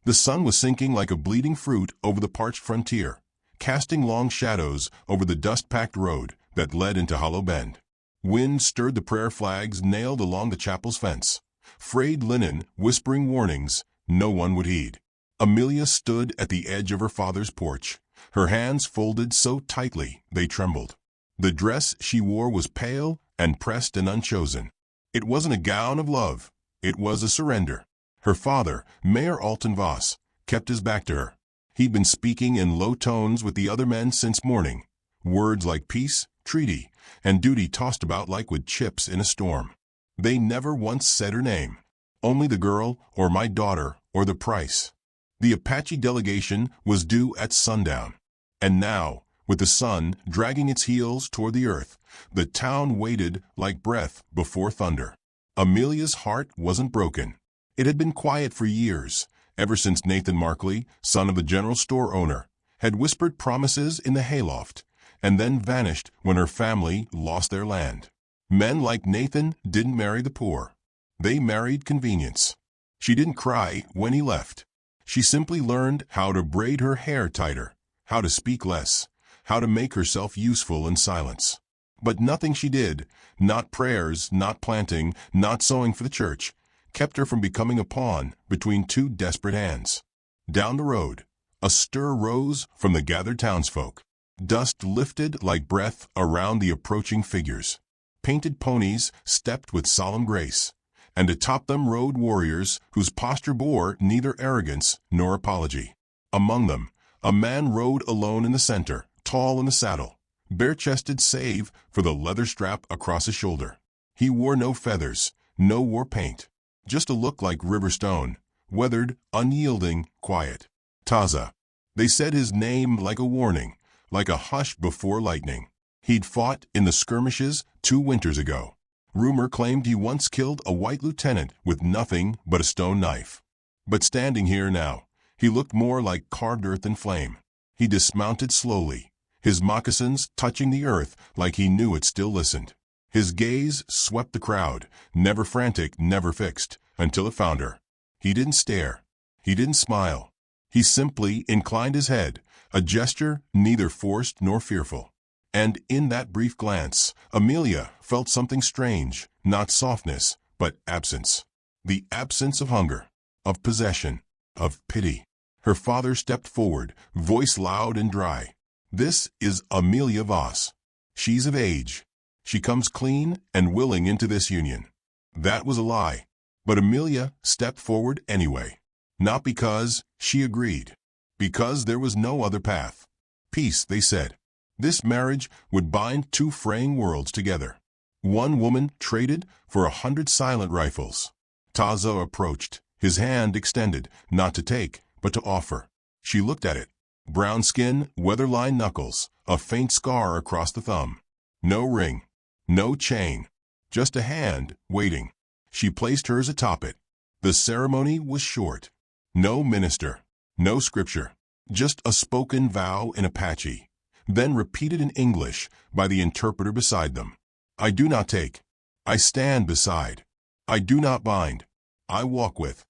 The sun was sinking like a bleeding fruit over the parched frontier, casting long shadows over the dust-packed road that led into Hollow Bend. Wind stirred the prayer flags nailed along the chapel's fence. Frayed linen whispering warnings no one would heed. Amelia stood at the edge of her father's porch, her hands folded so tightly they trembled. The dress she wore was pale and pressed and unchosen. It wasn't a gown of love. It was a surrender. Her father, Mayor Alton Voss, kept his back to her. He'd been speaking in low tones with the other men since morning. Words like peace, treaty, and duty tossed about like wood chips in a storm. They never once said her name. Only the girl, or my daughter, or the price. The Apache delegation was due at sundown. And now, with the sun dragging its heels toward the earth, the town waited like breath before thunder. Amelia's heart wasn't broken. It had been quiet for years, ever since Nathan Markley, son of the general store owner, had whispered promises in the hayloft, and then vanished when her family lost their land. Men like Nathan didn't marry the poor. They married convenience. She didn't cry when he left. She simply learned how to braid her hair tighter, how to speak less, how to make herself useful in silence. But nothing she did, not prayers, not planting, not sewing for the church, kept her from becoming a pawn between two desperate hands. Down the road, a stir rose from the gathered townsfolk. Dust lifted like breath around the approaching figures. Painted ponies stepped with solemn grace, and atop them rode warriors whose posture bore neither arrogance nor apology. Among them, a man rode alone in the center, tall in the saddle, bare-chested save for the leather strap across his shoulder. He wore no feathers, no war paint, just a look like river stone, weathered, unyielding, quiet. Taza. They said his name like a warning, like a hush before lightning. He'd fought in the skirmishes 2 winters ago. Rumor claimed he once killed a white lieutenant with nothing but a stone knife. But standing here now, he looked more like carved earth and flame. He dismounted slowly, his moccasins touching the earth like he knew it still listened. His gaze swept the crowd, never frantic, never fixed, until it found her. He didn't stare. He didn't smile. He simply inclined his head, a gesture neither forced nor fearful. And in that brief glance, Amelia felt something strange, not softness, but absence. The absence of hunger, of possession, of pity. Her father stepped forward, voice loud and dry. "This is Amelia Voss. She's of age. She comes clean and willing into this union." That was a lie. But Amelia stepped forward anyway. Not because she agreed. Because there was no other path. Peace, they said. This marriage would bind 2 fraying worlds together. One woman traded for 100 silent rifles. Taza approached, his hand extended, not to take, but to offer. She looked at it. Brown skin, weather-lined knuckles, a faint scar across the thumb. No ring, no chain, just a hand waiting. She placed hers atop it. The ceremony was short. No minister, no scripture, just a spoken vow in Apache, then repeated in English by the interpreter beside them. "I do not take. I stand beside. I do not bind. I walk with."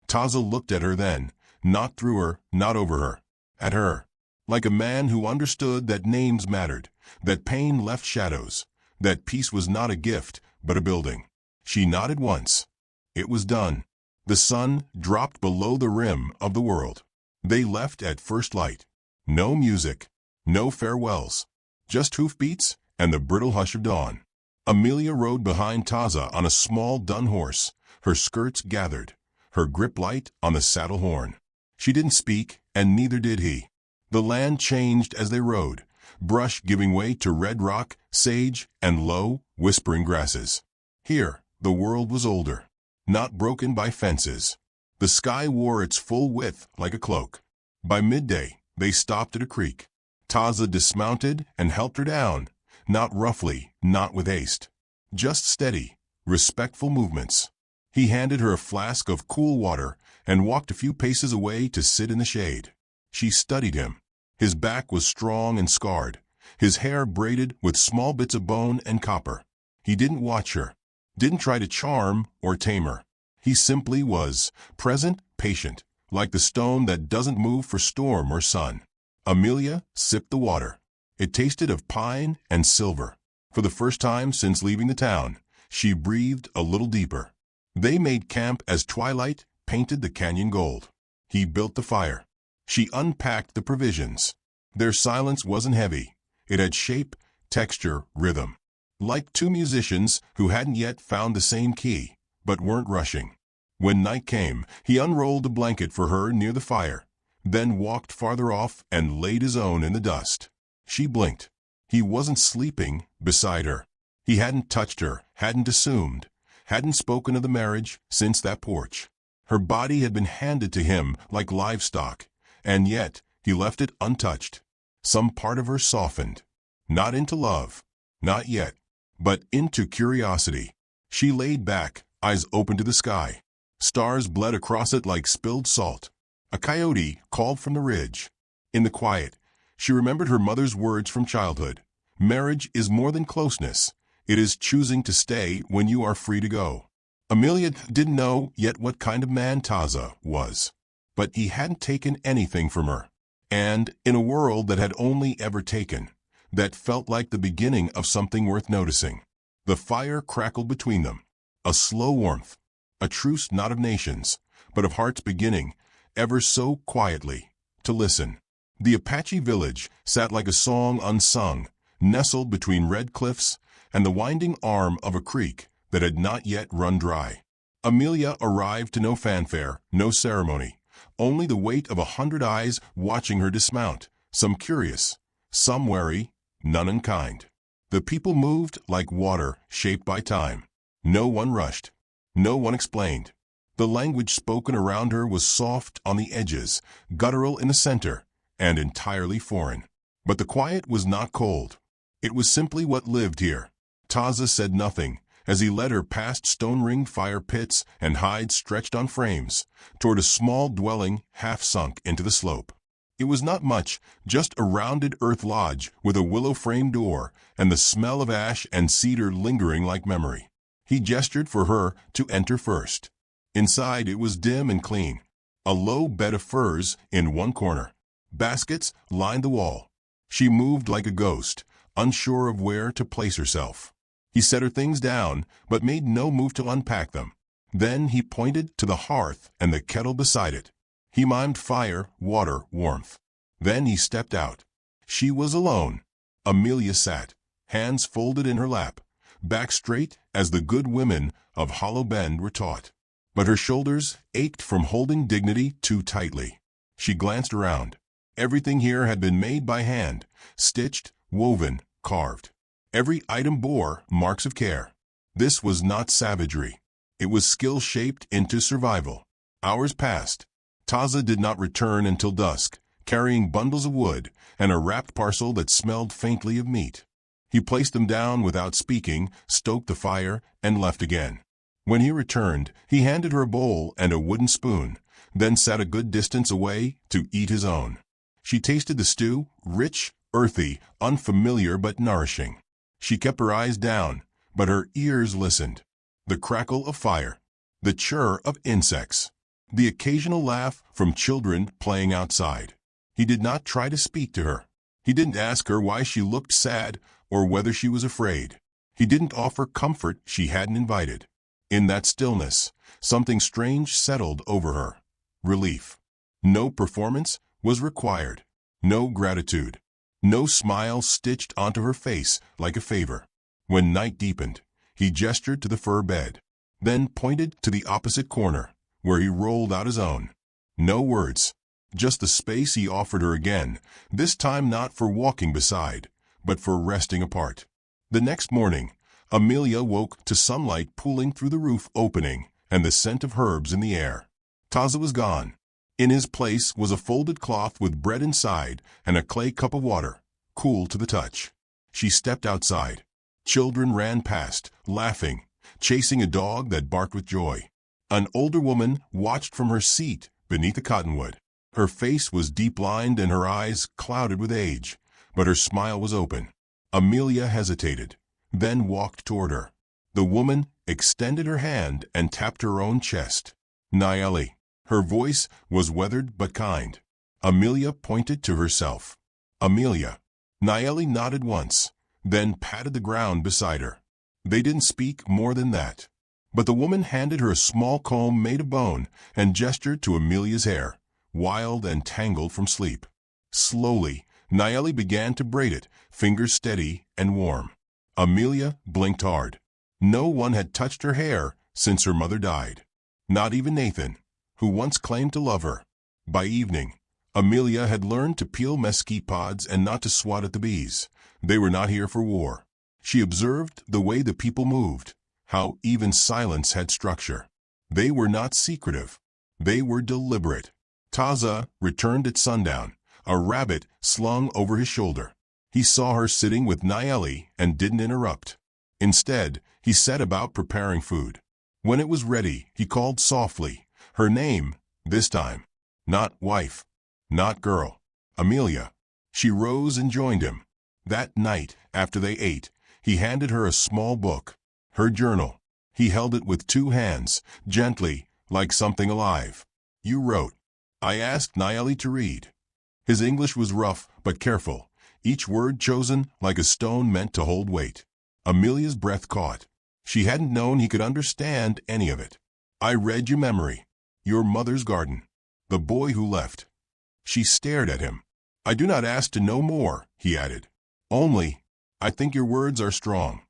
Taza looked at her then, not through her, not over her, at her, like a man who understood that names mattered, that pain left shadows, that peace was not a gift, but a building. She nodded once. It was done. The sun dropped below the rim of the world. They left at first light. No music, no farewells, just hoofbeats and the brittle hush of dawn. Amelia rode behind Taza on a small dun horse, her skirts gathered, her grip light on the saddle horn. She didn't speak, and neither did he. The land changed as they rode, brush giving way to red rock, sage, and low, whispering grasses. Here, the world was older, not broken by fences. The sky wore its full width like a cloak. By midday, they stopped at a creek. Taza dismounted and helped her down, not roughly, not with haste. Just steady, respectful movements. He handed her a flask of cool water and walked a few paces away to sit in the shade. She studied him. His back was strong and scarred, his hair braided with small bits of bone and copper. He didn't watch her, didn't try to charm or tame her. He simply was, present, patient, like the stone that doesn't move for storm or sun. Amelia sipped the water. It tasted of pine and silver. For the first time since leaving the town, she breathed a little deeper. They made camp as twilight painted the canyon gold. He built the fire. She unpacked the provisions. Their silence wasn't heavy. It had shape, texture, rhythm. Like two musicians who hadn't yet found the same key, but weren't rushing. When night came, he unrolled a blanket for her near the fire, then walked farther off and laid his own in the dust. She blinked. He wasn't sleeping beside her. He hadn't touched her, hadn't assumed, hadn't spoken of the marriage since that porch. Her body had been handed to him like livestock, and yet he left it untouched. Some part of her softened. Not into love, not yet, but into curiosity. She laid back, eyes open to the sky. Stars bled across it like spilled salt. A coyote called from the ridge. In the quiet, she remembered her mother's words from childhood. Marriage is more than closeness. It is choosing to stay when you are free to go. Amelia didn't know yet what kind of man Taza was, but he hadn't taken anything from her. And in a world that had only ever taken, that felt like the beginning of something worth noticing. The fire crackled between them, a slow warmth, a truce not of nations, but of hearts beginning, ever so quietly, to listen. The Apache village sat like a song unsung, nestled between red cliffs and the winding arm of a creek that had not yet run dry. Amelia arrived to no fanfare, no ceremony, only the weight of 100 eyes watching her dismount, some curious, some wary, none unkind. The people moved like water shaped by time. No one rushed. No one explained. The language spoken around her was soft on the edges, guttural in the center, and entirely foreign. But the quiet was not cold. It was simply what lived here. Taza said nothing as he led her past stone-ringed fire pits and hides stretched on frames, toward a small dwelling half sunk into the slope. It was not much, just a rounded earth lodge with a willow-framed door and the smell of ash and cedar lingering like memory. He gestured for her to enter first. Inside it was dim and clean. A low bed of furs in one corner. Baskets lined the wall. She moved like a ghost, unsure of where to place herself. He set her things down, but made no move to unpack them. Then he pointed to the hearth and the kettle beside it. He mimed fire, water, warmth. Then he stepped out. She was alone. Amelia sat, hands folded in her lap, back straight as the good women of Hollow Bend were taught. But her shoulders ached from holding dignity too tightly. She glanced around. Everything here had been made by hand, stitched, woven, carved. Every item bore marks of care. This was not savagery. It was skill shaped into survival. Hours passed. Taza did not return until dusk, carrying bundles of wood and a wrapped parcel that smelled faintly of meat. He placed them down without speaking, stoked the fire, and left again. When he returned, he handed her a bowl and a wooden spoon, then sat a good distance away to eat his own. She tasted the stew, rich, earthy, unfamiliar but nourishing. She kept her eyes down, but her ears listened. The crackle of fire, the chirr of insects, the occasional laugh from children playing outside. He did not try to speak to her. He didn't ask her why she looked sad or whether she was afraid. He didn't offer comfort she hadn't invited. In that stillness, something strange settled over her. Relief. No performance was required. No gratitude. No smile stitched onto her face like a favor. When night deepened, he gestured to the fur bed, then pointed to the opposite corner, where he rolled out his own. No words, just the space he offered her again, this time not for walking beside, but for resting apart. The next morning, Amelia woke to sunlight pooling through the roof opening and the scent of herbs in the air. Taza was gone. In his place was a folded cloth with bread inside and a clay cup of water, cool to the touch. She stepped outside. Children ran past, laughing, chasing a dog that barked with joy. An older woman watched from her seat beneath a cottonwood. Her face was deep-lined and her eyes clouded with age, but her smile was open. Amelia hesitated, then walked toward her. The woman extended her hand and tapped her own chest. "Nayeli." Her voice was weathered but kind. Amelia pointed to herself. Amelia. Nayeli nodded once, then patted the ground beside her. They didn't speak more than that. But the woman handed her a small comb made of bone and gestured to Amelia's hair, wild and tangled from sleep. Slowly, Nayeli began to braid it, fingers steady and warm. Amelia blinked hard. No one had touched her hair since her mother died. Not even Nathan, who once claimed to love her. By evening, Amelia had learned to peel mesquite pods and not to swat at the bees. They were not here for war. She observed the way the people moved, how even silence had structure. They were not secretive. They were deliberate. Taza returned at sundown, a rabbit slung over his shoulder. He saw her sitting with Nayeli and didn't interrupt. Instead, he set about preparing food. When it was ready, he called softly, her name, this time. Not wife. Not girl. Amelia. She rose and joined him. That night, after they ate, he handed her a small book, her journal. He held it with two hands, gently, like something alive. You wrote. I asked Nayeli to read. His English was rough but careful, each word chosen like a stone meant to hold weight. Amelia's breath caught. She hadn't known he could understand any of it. I read your memory. Your mother's garden. The boy who left. She stared at him. I do not ask to know more, he added. Only, I think your words are strong.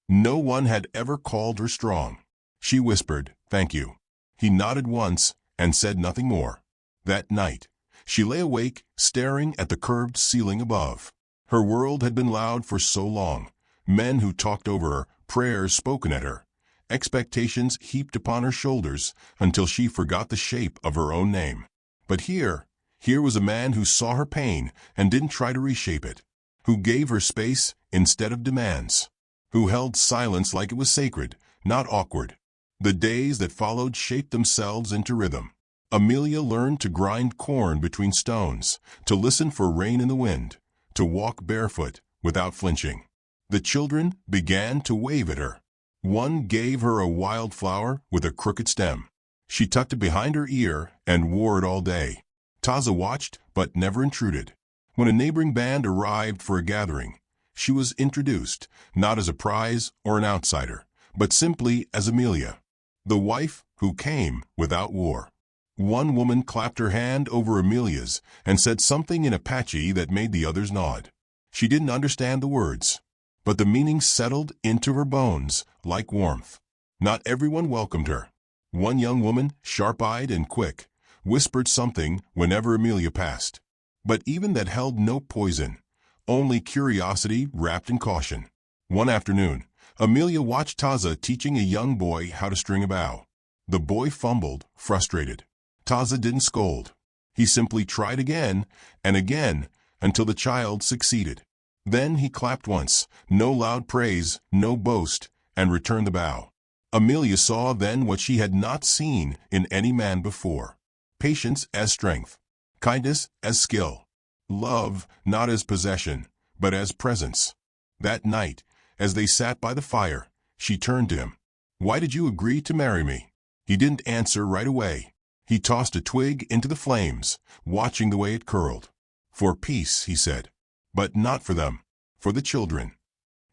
No one had ever called her strong. She whispered, thank you. He nodded once and said nothing more. That night, she lay awake, staring at the curved ceiling above. Her world had been loud for so long. Men who talked over her, prayers spoken at her, expectations heaped upon her shoulders until she forgot the shape of her own name. But here was a man who saw her pain and didn't try to reshape it, who gave her space instead of demands, who held silence like it was sacred, not awkward. The days that followed shaped themselves into rhythm. Amelia learned to grind corn between stones, to listen for rain in the wind, to walk barefoot without flinching. The children began to wave at her. One gave her a wildflower with a crooked stem. She tucked it behind her ear and wore it all day. Taza watched but never intruded. When a neighboring band arrived for a gathering, she was introduced, not as a prize or an outsider, but simply as Amelia, the wife who came without war. One woman clapped her hand over Amelia's and said something in Apache that made the others nod. She didn't understand the words, but the meaning settled into her bones like warmth. Not everyone welcomed her. One young woman, sharp-eyed and quick, whispered something whenever Amelia passed. But even that held no poison, only curiosity wrapped in caution. One afternoon, Amelia watched Taza teaching a young boy how to string a bow. The boy fumbled, frustrated. Taza didn't scold. He simply tried again and again until the child succeeded. Then he clapped once, no loud praise, no boast, and returned the bow. Amelia saw then what she had not seen in any man before. Patience as strength, kindness as skill, love not as possession, but as presence. That night, as they sat by the fire, she turned to him. Why did you agree to marry me? He didn't answer right away. He tossed a twig into the flames, watching the way it curled. For peace, he said, but not for them, for the children.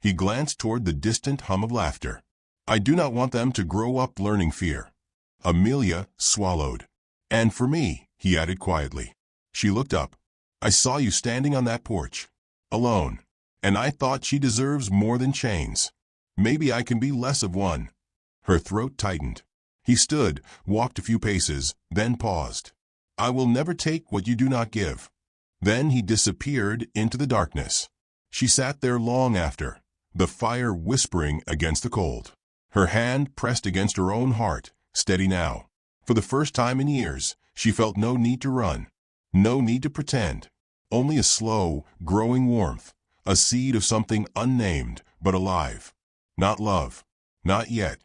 He glanced toward the distant hum of laughter. I do not want them to grow up learning fear. Amelia swallowed. And for me, he added quietly. She looked up. I saw you standing on that porch, alone, and I thought she deserves more than chains. Maybe I can be less of one. Her throat tightened. He stood, walked a few paces, then paused. I will never take what you do not give. Then he disappeared into the darkness. She sat there long after, the fire whispering against the cold. Her hand pressed against her own heart, steady now. For the first time in years, she felt no need to run, no need to pretend, only a slow, growing warmth, a seed of something unnamed but alive. Not love, not yet,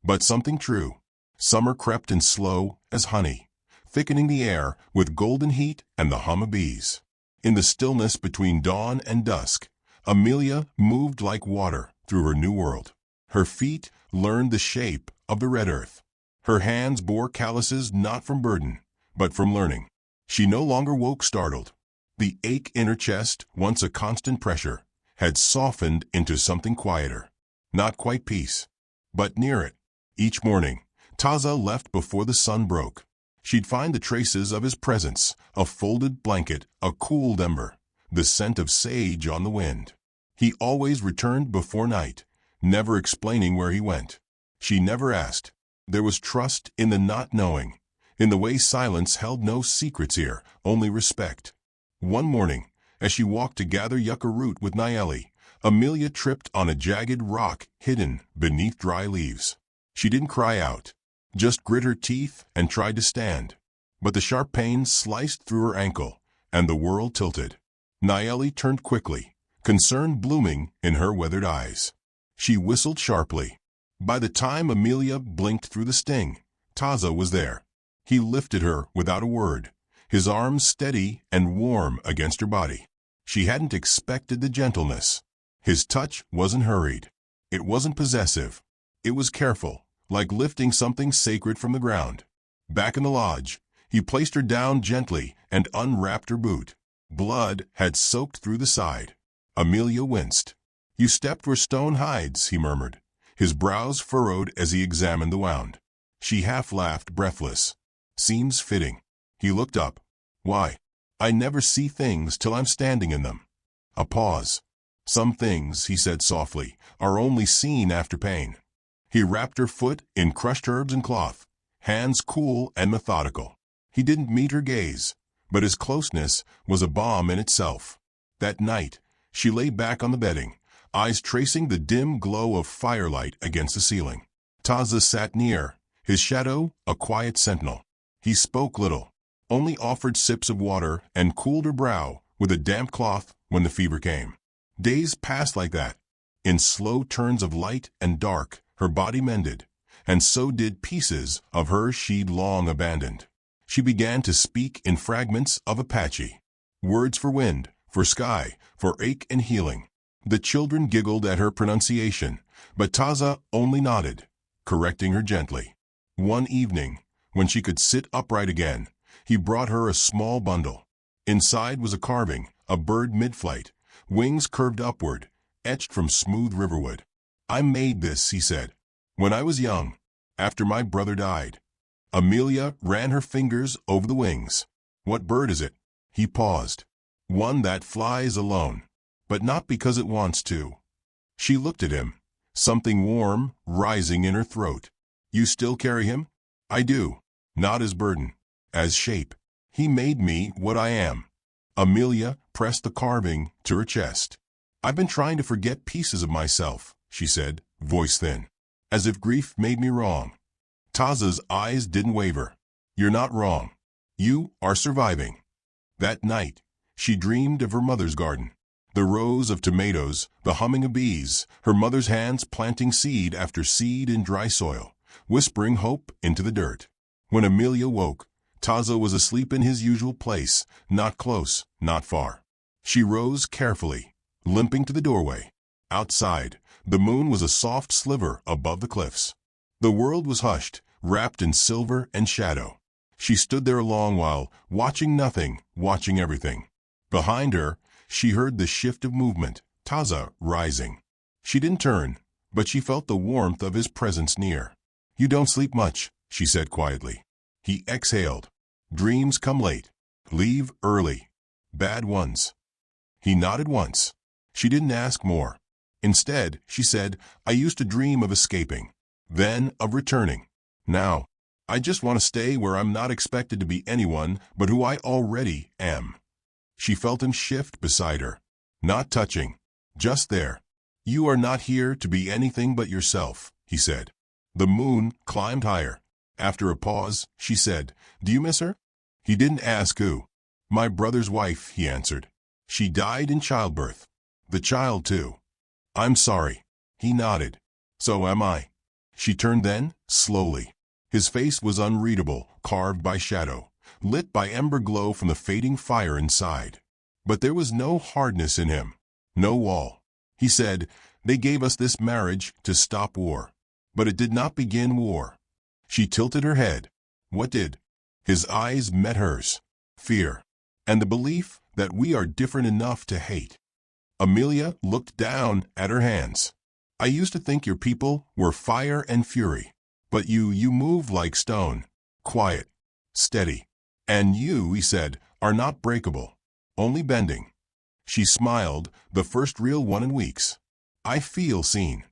but something true. Summer crept in slow as honey, thickening the air with golden heat and the hum of bees. In the stillness between dawn and dusk, Amelia moved like water through her new world. Her feet learned the shape of the red earth. Her hands bore calluses not from burden, but from learning. She no longer woke startled. The ache in her chest, once a constant pressure, had softened into something quieter. Not quite peace, but near it. Each morning, Taza left before the sun broke. She'd find the traces of his presence, a folded blanket, a cooled ember, the scent of sage on the wind. He always returned before night, never explaining where he went. She never asked. There was trust in the not knowing, in the way silence held no secrets here, only respect. One morning, as she walked to gather yucca root with Nayeli, Amelia tripped on a jagged rock hidden beneath dry leaves. She didn't cry out, just grit her teeth and tried to stand. But the sharp pain sliced through her ankle, and the world tilted. Nayeli turned quickly, concern blooming in her weathered eyes. She whistled sharply. By the time Amelia blinked through the sting, Taza was there. He lifted her without a word, his arms steady and warm against her body. She hadn't expected the gentleness. His touch wasn't hurried. It wasn't possessive. It was careful, like lifting something sacred from the ground. Back in the lodge, he placed her down gently and unwrapped her boot. Blood had soaked through the side. Amelia winced. "You stepped where stone hides," he murmured, his brows furrowed as he examined the wound. She half laughed, breathless. "Seems fitting." He looked up. "Why?" "I never see things till I'm standing in them." A pause. "Some things," he said softly, "are only seen after pain." He wrapped her foot in crushed herbs and cloth, hands cool and methodical. He didn't meet her gaze, but his closeness was a balm in itself. That night, she lay back on the bedding, eyes tracing the dim glow of firelight against the ceiling. Taza sat near, his shadow a quiet sentinel. He spoke little, only offered sips of water and cooled her brow with a damp cloth when the fever came. Days passed like that. In slow turns of light and dark, her body mended, and so did pieces of her she'd long abandoned. She began to speak in fragments of Apache, words for wind, for sky, for ache and healing. The children giggled at her pronunciation, but Taza only nodded, correcting her gently. One evening, when she could sit upright again, he brought her a small bundle. Inside was a carving, a bird mid-flight, wings curved upward, etched from smooth riverwood. "I made this," he said, "when I was young, after my brother died." Amelia ran her fingers over the wings. "What bird is it?" He paused. "One that flies alone, but not because it wants to." She looked at him, something warm rising in her throat. "You still carry him?" "I do. Not as burden, as shape. He made me what I am." Amelia pressed the carving to her chest. "I've been trying to forget pieces of myself," she said, voice thin, "as if grief made me wrong." Taza's eyes didn't waver. "You're not wrong. You are surviving." That night, she dreamed of her mother's garden. The rows of tomatoes, the humming of bees, her mother's hands planting seed after seed in dry soil, whispering hope into the dirt. When Amelia woke, Taza was asleep in his usual place, not close, not far. She rose carefully, limping to the doorway. Outside, the moon was a soft sliver above the cliffs. The world was hushed, wrapped in silver and shadow. She stood there a long while, watching nothing, watching everything. Behind her, she heard the shift of movement, Taza rising. She didn't turn, but she felt the warmth of his presence near. "You don't sleep much," she said quietly. He exhaled. "Dreams come late. Leave early. Bad ones." He nodded once. She didn't ask more. Instead, she said, "I used to dream of escaping, then of returning. Now, I just want to stay where I'm not expected to be anyone but who I already am." She felt him shift beside her. Not touching, just there. "You are not here to be anything but yourself," he said. The moon climbed higher. After a pause, she said, "Do you miss her?" He didn't ask who. "My brother's wife," he answered. "She died in childbirth. The child, too." "I'm sorry." He nodded. "So am I." She turned then, slowly. His face was unreadable, carved by shadow, lit by ember glow from the fading fire inside. But there was no hardness in him, no wall. He said, "They gave us this marriage to stop war. But it did not begin war." She tilted her head. "What did?" His eyes met hers. Fear. And the belief that we are different enough to hate. Amelia looked down at her hands. I used to think your people were fire and fury. But you move like stone. Quiet. Steady. And you, he said, are not breakable. Only bending. She smiled, the first real one in weeks. I feel seen.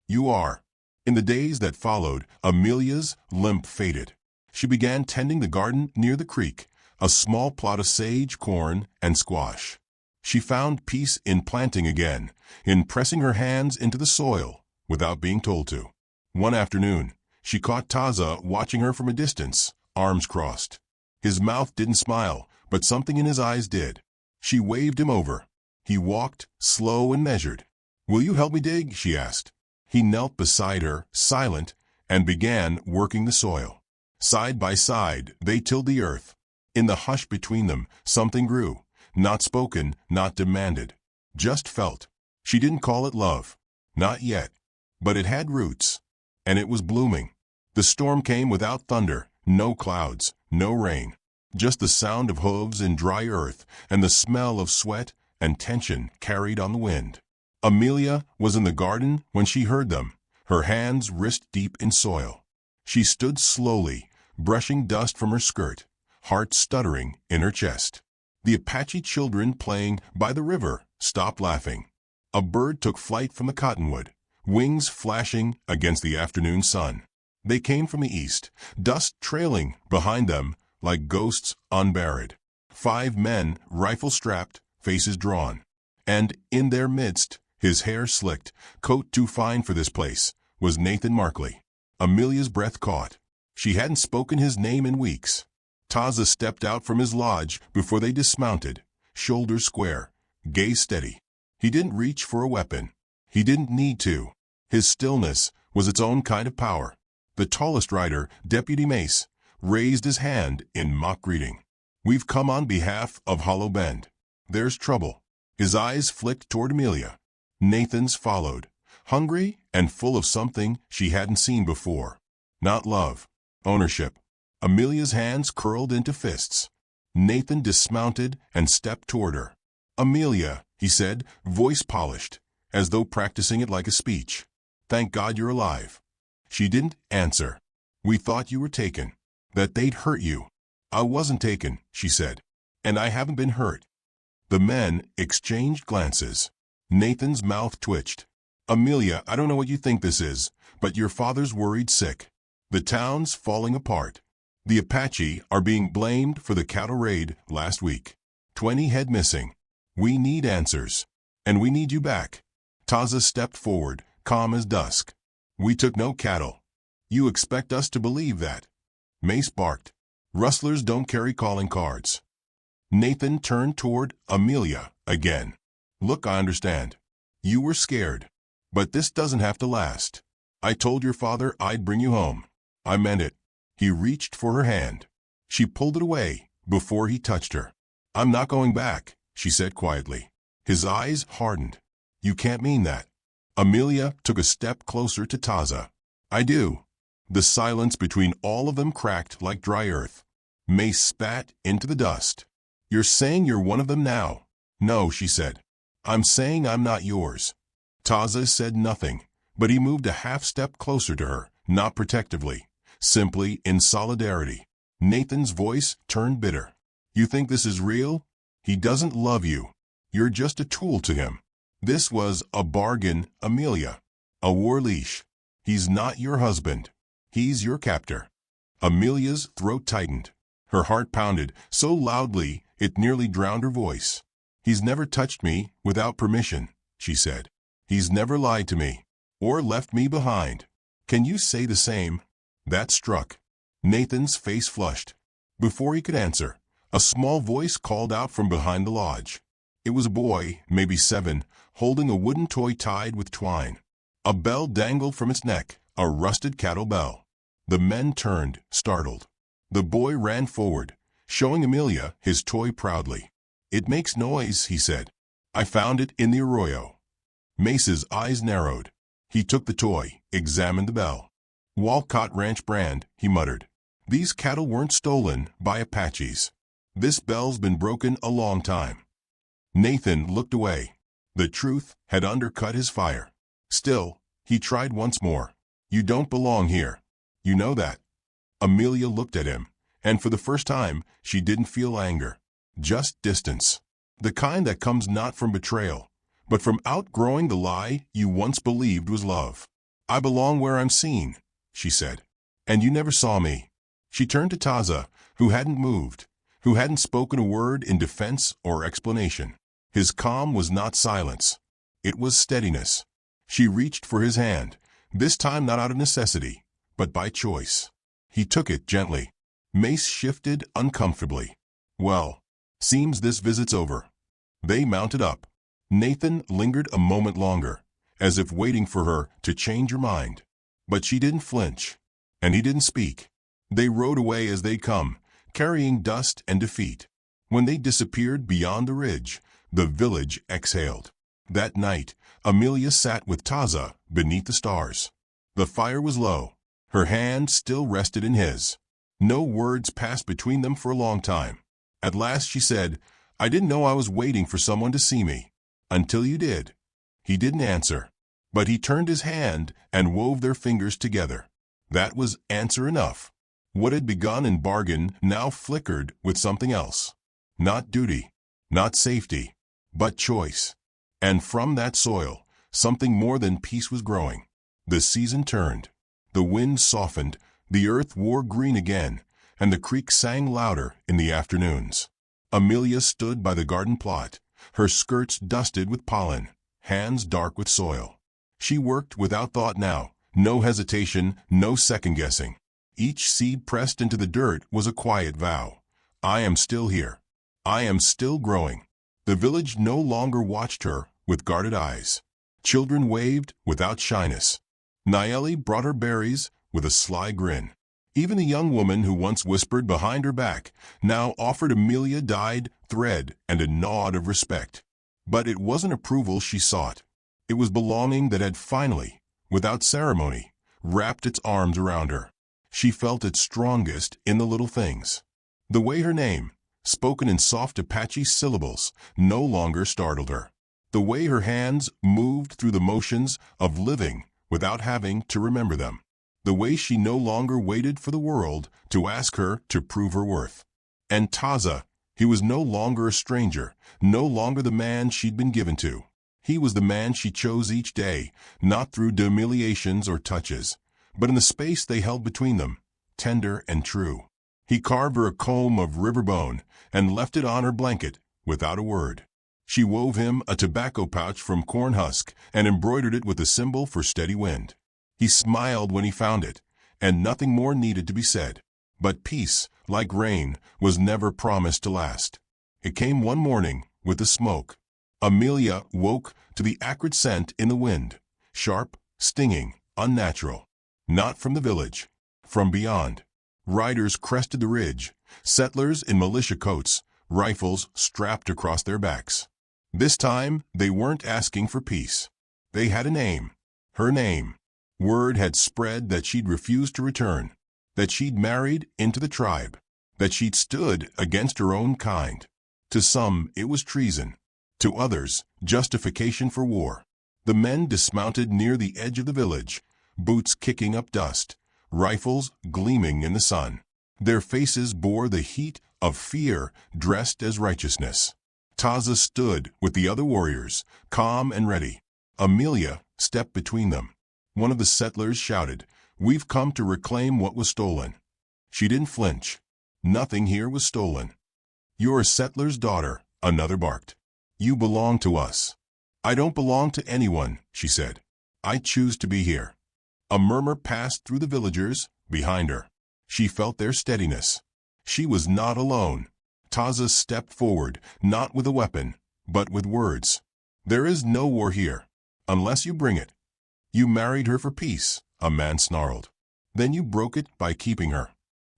You are. In the days that followed, Amelia's limp faded. She began tending the garden near the creek, a small plot of sage, corn, and squash. She found peace in planting again, in pressing her hands into the soil without being told to. One afternoon, she caught Taza watching her from a distance, arms crossed. His mouth didn't smile, but something in his eyes did. She waved him over. He walked, slow and measured. Will you help me dig? She asked. He knelt beside her, silent, and began working the soil. Side by side, they tilled the earth. In the hush between them, something grew. Not spoken, not demanded. Just felt. She didn't call it love. Not yet. But it had roots. And it was blooming. The storm came without thunder, no clouds, no rain. Just the sound of hooves in dry earth and the smell of sweat and tension carried on the wind. Amelia was in the garden when she heard them, her hands wrist-deep in soil. She stood slowly, brushing dust from her skirt, heart stuttering in her chest. The Apache children playing by the river stopped laughing. A bird took flight from the cottonwood, wings flashing against the afternoon sun. They came from the east, dust trailing behind them like ghosts unburied. 5 men, rifle-strapped, faces drawn. And in their midst, his hair slicked, coat too fine for this place, was Nathan Markley. Amelia's breath caught. She hadn't spoken his name in weeks. Taza stepped out from his lodge before they dismounted, shoulders square, gaze steady. He didn't reach for a weapon. He didn't need to. His stillness was its own kind of power. The tallest rider, Deputy Mace, raised his hand in mock greeting. We've come on behalf of Hollow Bend. There's trouble. His eyes flicked toward Amelia. Nathan's followed, hungry and full of something she hadn't seen before. Not love. Ownership. Amelia's hands curled into fists. Nathan dismounted and stepped toward her. Amelia, he said, voice polished, as though practicing it like a speech. Thank God you're alive. She didn't answer. We thought you were taken, that they'd hurt you. I wasn't taken, she said, and I haven't been hurt. The men exchanged glances. Nathan's mouth twitched. Amelia, I don't know what you think this is, but your father's worried sick. The town's falling apart. The Apache are being blamed for the cattle raid last week. 20 head missing. We need answers. And we need you back. Taza stepped forward, calm as dusk. We took no cattle. You expect us to believe that? Mace barked. Rustlers don't carry calling cards. Nathan turned toward Amelia again. Look, I understand. You were scared. But this doesn't have to last. I told your father I'd bring you home. I meant it. He reached for her hand. She pulled it away before he touched her. I'm not going back, she said quietly. His eyes hardened. You can't mean that. Amelia took a step closer to Taza. I do. The silence between all of them cracked like dry earth. Mace spat into the dust. You're saying you're one of them now? No, she said. I'm saying I'm not yours. Taza said nothing, but he moved a half step closer to her, not protectively, simply in solidarity. Nathan's voice turned bitter. You think this is real? He doesn't love you. You're just a tool to him. This was a bargain, Amelia. A war leash. He's not your husband. He's your captor. Amelia's throat tightened. Her heart pounded so loudly it nearly drowned her voice. He's never touched me without permission, she said. He's never lied to me, or left me behind. Can you say the same? That struck. Nathan's face flushed. Before he could answer, a small voice called out from behind the lodge. It was a boy, maybe 7, holding a wooden toy tied with twine. A bell dangled from its neck, a rusted cattle bell. The men turned, startled. The boy ran forward, showing Amelia his toy proudly. It makes noise, he said. I found it in the arroyo. Mace's eyes narrowed. He took the toy, examined the bell. Walcott Ranch brand, he muttered. These cattle weren't stolen by Apaches. This bell's been broken a long time. Nathan looked away. The truth had undercut his fire. Still, he tried once more. You don't belong here. You know that. Amelia looked at him, and for the first time, she didn't feel anger. Just distance. The kind that comes not from betrayal, but from outgrowing the lie you once believed was love. I belong where I'm seen, she said. And you never saw me. She turned to Taza, who hadn't moved, who hadn't spoken a word in defense or explanation. His calm was not silence. It was steadiness. She reached for his hand, this time not out of necessity, but by choice. He took it gently. Mace shifted uncomfortably. Well, seems this visit's over. They mounted up. Nathan lingered a moment longer, as if waiting for her to change her mind. But she didn't flinch, and he didn't speak. They rode away as they'd come, carrying dust and defeat. When they disappeared beyond the ridge, the village exhaled. That night, Amelia sat with Taza beneath the stars. The fire was low. Her hand still rested in his. No words passed between them for a long time. At last she said, I didn't know I was waiting for someone to see me. Until you did. He didn't answer, but he turned his hand and wove their fingers together. That was answer enough. What had begun in bargain now flickered with something else. Not duty, not safety, but choice. And from that soil, something more than peace was growing. The season turned. The wind softened, the earth wore green again, and the creek sang louder in the afternoons. Amelia stood by the garden plot, her skirts dusted with pollen, hands dark with soil. She worked without thought now, no hesitation, no second-guessing. Each seed pressed into the dirt was a quiet vow. I am still here. I am still growing. The village no longer watched her with guarded eyes. Children waved without shyness. Nayeli brought her berries with a sly grin. Even the young woman who once whispered behind her back now offered Amelia dyed thread and a nod of respect. But it wasn't approval she sought. It was belonging that had finally, without ceremony, wrapped its arms around her. She felt it strongest in the little things. The way her name, spoken in soft Apache syllables, no longer startled her. The way her hands moved through the motions of living without having to remember them. The way she no longer waited for the world to ask her to prove her worth. And Taza, he was no longer a stranger, no longer the man she'd been given to. He was the man she chose each day, not through humiliations or touches, but in the space they held between them, tender and true. He carved her a comb of river bone and left it on her blanket without a word. She wove him a tobacco pouch from corn husk and embroidered it with a symbol for steady wind. He smiled when he found it, and nothing more needed to be said. But peace, like rain, was never promised to last. It came one morning with the smoke. Amelia woke to the acrid scent in the wind, sharp, stinging, unnatural. Not from the village, from beyond. Riders crested the ridge, settlers in militia coats, rifles strapped across their backs. This time, they weren't asking for peace. They had a name, her name. Word had spread that she'd refused to return, that she'd married into the tribe, that she'd stood against her own kind. To some, it was treason. To others, justification for war. The men dismounted near the edge of the village, boots kicking up dust, rifles gleaming in the sun. Their faces bore the heat of fear dressed as righteousness. Taza stood with the other warriors, calm and ready. Amelia stepped between them. One of the settlers shouted, "We've come to reclaim what was stolen." She didn't flinch. Nothing here was stolen. "You're a settler's daughter," another barked. "You belong to us." "I don't belong to anyone," she said. "I choose to be here." A murmur passed through the villagers behind her. She felt their steadiness. She was not alone. Taza stepped forward, not with a weapon, but with words. "There is no war here, unless you bring it." "You married her for peace," a man snarled. "Then you broke it by keeping her."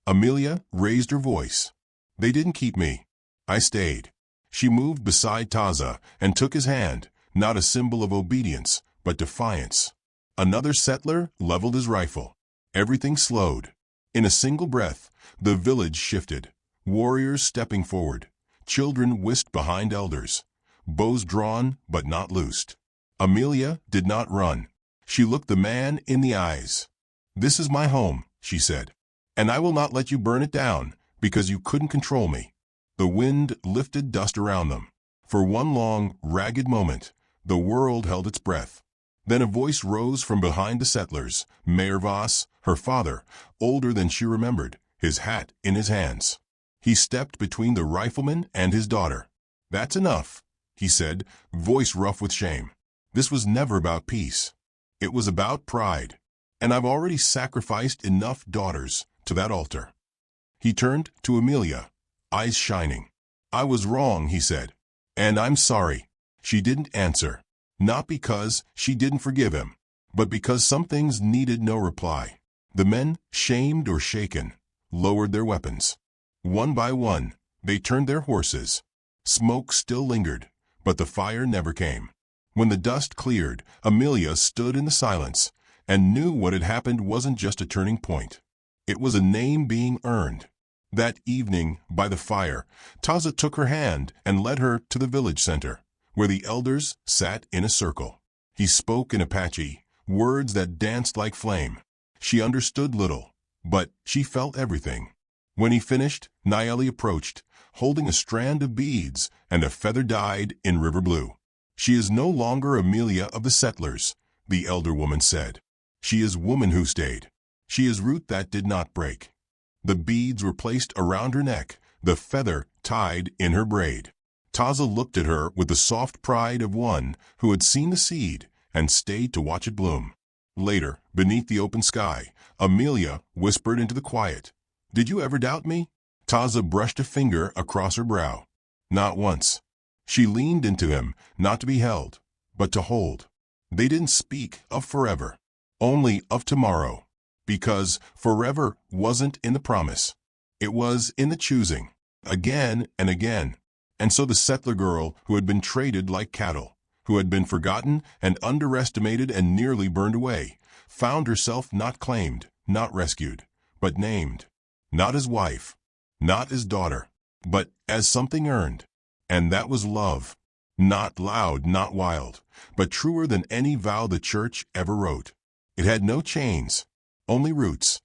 Amelia raised her voice. "They didn't keep me. I stayed." She moved beside Taza and took his hand, not a symbol of obedience, but defiance. Another settler leveled his rifle. Everything slowed. In a single breath, the village shifted, warriors stepping forward, children whisked behind elders, bows drawn but not loosed. Amelia did not run. She looked the man in the eyes. "This is my home," she said, "and I will not let you burn it down because you couldn't control me." The wind lifted dust around them. For one long, ragged moment, the world held its breath. Then a voice rose from behind the settlers, Mayor Voss, her father, older than she remembered, his hat in his hands. He stepped between the rifleman and his daughter. "That's enough," he said, voice rough with shame. "This was never about peace. It was about pride, and I've already sacrificed enough daughters to that altar." He turned to Amelia, eyes shining. "I was wrong," he said, "and I'm sorry." She didn't answer, not because she didn't forgive him, but because some things needed no reply. The men, shamed or shaken, lowered their weapons. One by one, they turned their horses. Smoke still lingered, but the fire never came. When the dust cleared, Amelia stood in the silence and knew what had happened wasn't just a turning point. It was a name being earned. That evening, by the fire, Taza took her hand and led her to the village center, where the elders sat in a circle. He spoke in Apache, words that danced like flame. She understood little, but she felt everything. When he finished, Nayeli approached, holding a strand of beads and a feather dyed in river blue. "She is no longer Amelia of the settlers," the elder woman said. "She is woman who stayed. She is root that did not break." The beads were placed around her neck, the feather tied in her braid. Taza looked at her with the soft pride of one who had seen the seed and stayed to watch it bloom. Later, beneath the open sky, Amelia whispered into the quiet, "Did you ever doubt me?" Taza brushed a finger across her brow. "Not once." She leaned into him, not to be held, but to hold. They didn't speak of forever, only of tomorrow, because forever wasn't in the promise. It was in the choosing, again and again. And so the settler girl who had been traded like cattle, who had been forgotten and underestimated and nearly burned away, found herself not claimed, not rescued, but named. Not as wife, not as daughter, but as something earned. And that was love. Not loud, not wild, but truer than any vow the church ever wrote. It had no chains, only roots.